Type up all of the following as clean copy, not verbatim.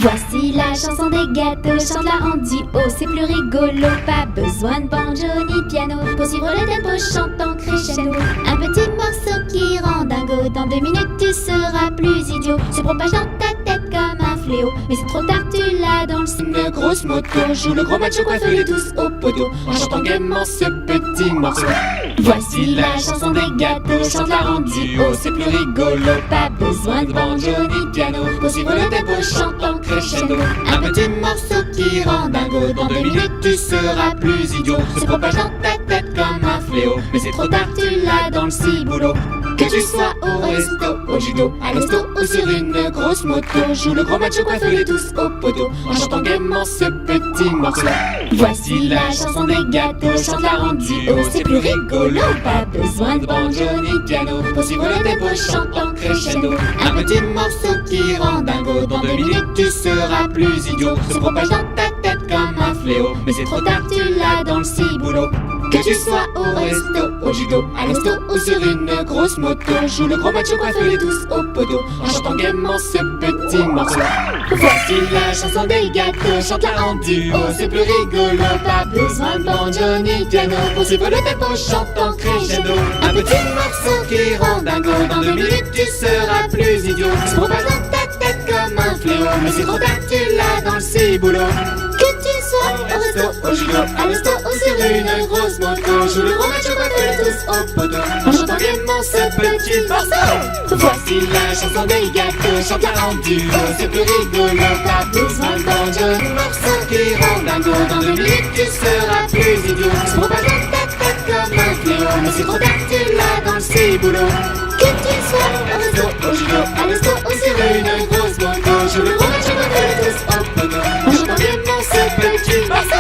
Voici la chanson des gâteaux, chante-la en duo, c'est plus rigolo. Pas besoin de banjo ni piano pour suivre le tempo, chante en crescendo. Un petit morceau qui rend dingo, dans 2 minutes tu seras plus idiot. Se propage dans ta tête comme un fléau, mais c'est trop tard, tu l'as dans le ciné. Une grosse moto joue le gros macho, coiffe les tous au poteau, en chantant gaiement ce petit morceau. Voici la chanson des gâteaux, chante-la en duo, c'est plus rigolo. Pas besoin de banjo ni piano Pour suivre le tempo, chante en crescendo. Un petit morceau qui rend dingo, dans 2 minutes tu seras plus idiot. Se propage dans ta tête comme un fléau, mais c'est trop tard, tu l'as dans le ciboulot. Que tu sois au resto, au judo, à l'hosto ou sur une grosse moto, joue le gros macho, coiffe les tous au poteau, en chantant gaiement ce petit morceau. Voici la chanson des gâteaux, chante-la en duo, c'est plus rigolo. Pas besoin de banjo ni piano Pour suivre le tempo, chante en crescendo. Un petit morceau qui rend dingo, dans 2 minutes tu seras plus idiot. Se propage dans ta tête comme un fléau, mais c'est trop tard, tu l'as dans le ciboulot. Que tu sois au resto, au judo, à l'hosto ou sur une grosse moto, joue le gros macho, coiffe les tous au poteau, en chantant gaiement ce petit morceau. Voici la chanson des gâteaux, chante-la en duo, c'est plus rigolo. Pas besoin de banjo ni piano pour suivre le tempo, chante en crescendo. Un petit morceau qui rend dingo, dans 2 minutes tu seras plus idiot. Se propage dans ta tête comme un fléau, mais c'est trop tard, tu l'as dans le ciboulot. Que tu sois au resto, au judo, à l'hosto ou sur une grosse moto, joue le gros macho, coiffe tous au poteau, en chantant gaiement ce petit morceau. Voici la chanson des gâteaux, chante-la en duo, c'est plus rigolo. Pas besoin de banjo, morceau qui rend dingo, dans 2 minutes tu seras plus idiot. Se propage dans ta tête comme un fléau, mais c'est trop tard, tu l'as dans le ciboulot. Que tu sois au resto, au judo, à l'hosto ou sur une grosse moto, joue le gros macho, coiffe tous au poteau, en chantant gaiement ce petit morceau.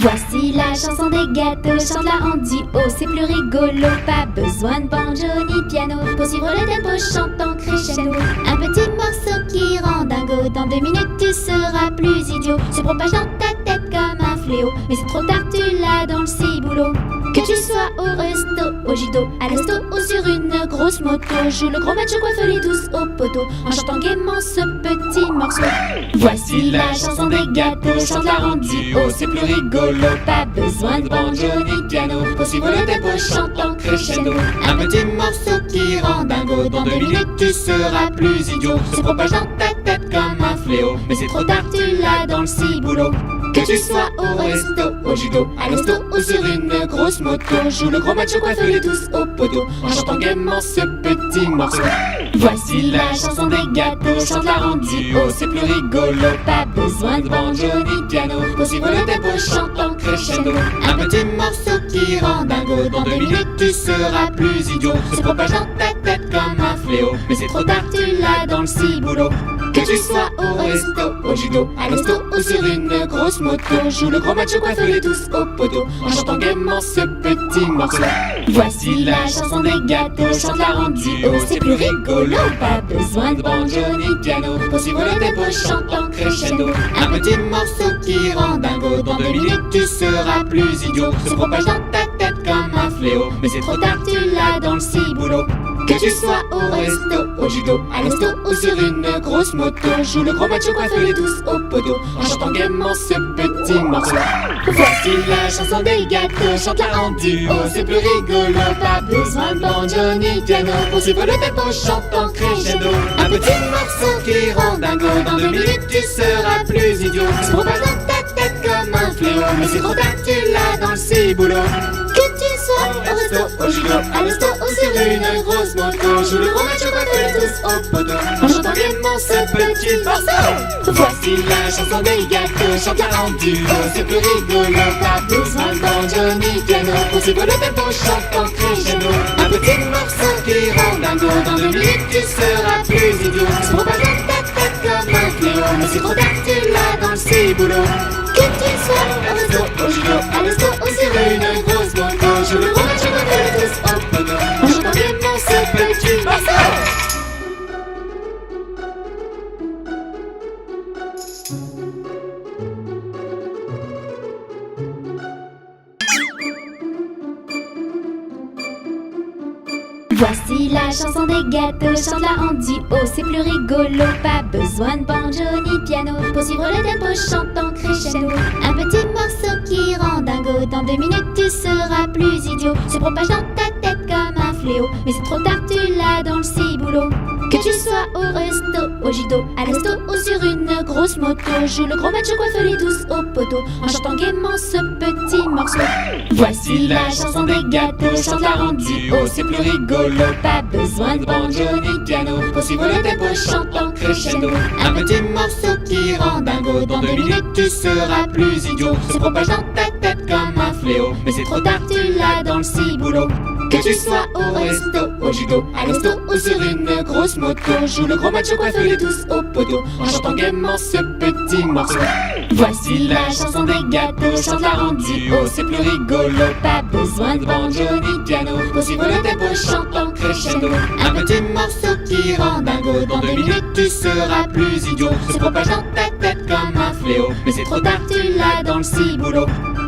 Voici la chanson des gâteaux, chante-la en duo, c'est plus rigolo. Pas besoin de banjo ni piano pour suivre le tempo, chante en crescendo. Un petit morceau qui rend dingo, dans 2 minutes tu seras plus idiot. Se propage dans ta tête comme un fléau, mais c'est trop tard, tu l'as dans le ciboulot. Que tu sois au resto, au judo, à l'hosto ou sur une grosse moto, joue le gros macho, coiffe les tous au poteau, en chantant gaiement ce petit morceau. Voici la chanson des gâteaux, chante-la en duo, c'est plus rigolo. Pas besoin de banjo ni piano pour suivre le tempo, chante en crescendo. Un petit morceau qui rend dingo, dans 2 minutes tu seras plus idiot. Se propage dans ta tête comme un fléau, mais c'est trop tard, tu l'as dans le ciboulot. Que tu sois au resto, au judo, à l'hosto ou sur une grosse moto, joue le gros macho, coiffe les tous au poteau, en chantant gaiement ce petit morceau. Voici la chanson des gâteaux, chante-la en duo, c'est plus rigolo. Pas besoin de banjo ni piano pour suivre le tempo, chante en crescendo. Un petit morceau qui rend dingo, dans 2 minutes tu seras plus idiot. Se propage dans ta tête comme un fléau, mais c'est trop tard, tu l'as dans le ciboulot. Que tu sois au resto, au judo, à l'hosto ou sur une grosse moto, joue le gros macho, coiffe les tous au poteau, en chantant gaiement ce petit morceau. Voici la chanson des gâteaux, chante-la en duo, c'est plus rigolo. Pas besoin de banjo ni piano pour suivre le tempo, chante en crescendo. Un petit morceau qui rend dingo, dans 2 minutes tu seras plus idiot. Se propage dans ta tête comme un fléau, mais c'est trop tard, tu l'as dans le ciboulot. Que tu sois au resto, au judo, à l'hosto ou sur une grosse moto, joue le gros macho, coiffe les tous au poteau, en chantant gaiement ce petit morceau. Voici la chanson des gâteaux, chante-la en duo, c'est plus rigolo. Pas besoin de banjo ni piano pour suivre le tempo, chante en crescendo. Un petit morceau qui rend dingo, dans 2 minutes tu seras plus idiot. Se propage dans ta tête comme un fléau, mais c'est trop tard, tu l'as dans le ciboulot. Que tu sois au resto, au judo, à l'hosto ou sur une grosse moto, joue le gros macho, coiffe tous au poteau, en chantant gaiement ce petit morceau. Voici la chanson des gâteaux, chante-la en duo, c'est plus rigolo. Pas besoin de banjo ni piano pour suivre le tempo, chante en crescendo. Un petit morceau qui rend dingo, dans 2 minutes tu seras plus idiot. Se propage dans ta tête comme un fléau, mais c'est trop tard, tu l'as dans le ciboulot. Que tu sois au resto, au judo, à l'hosto ou sur une grosse moto, joue le gros macho, coiffe tous au poteau, en chantant gaiement ce petit morceau. la chanson des gâteaux, chante-la en duo, c'est plus rigolo. Pas besoin de banjo ni piano pour suivre le tempo chantant crescendo. Un petit morceau qui rend dingo, dans 2 minutes tu seras plus idiot. Se propage dans ta tête comme un fléau, mais c'est trop tard, tu l'as dans le ciboulot. Que tu sois au resto, au judo, à l'hosto ou sur une grosse moto, joue le gros macho coiffe les douces au poteau, en chantant gaiement ce petit morceau. Voici la chanson des gâteaux, chante-la en duo, c'est plus rigolo. Pas besoin de banjo ni piano pour suivre le tempo chantant crescendo. Un petit morceau qui rend dingo, dans 2 minutes tu seras plus idiot. Se propage dans ta tête comme un fléau, mais c'est trop tard, tu l'as dans le ciboulot. Que tu sois au resto, au judo, à l'hosto ou sur une grosse moto, joue le gros macho coiffe les tous au poteau, en chantant gaiement ce petit morceau. Voici la chanson des gâteaux, chante-la en duo, c'est plus rigolo. Pas besoin de banjo ni piano pour suivre le tempo chantant crescendo. Un petit morceau qui rend dingo, dans 2 minutes tu seras plus idiot. Se propage dans ta tête comme un fléau, mais c'est trop tard, tu l'as dans le ciboulot.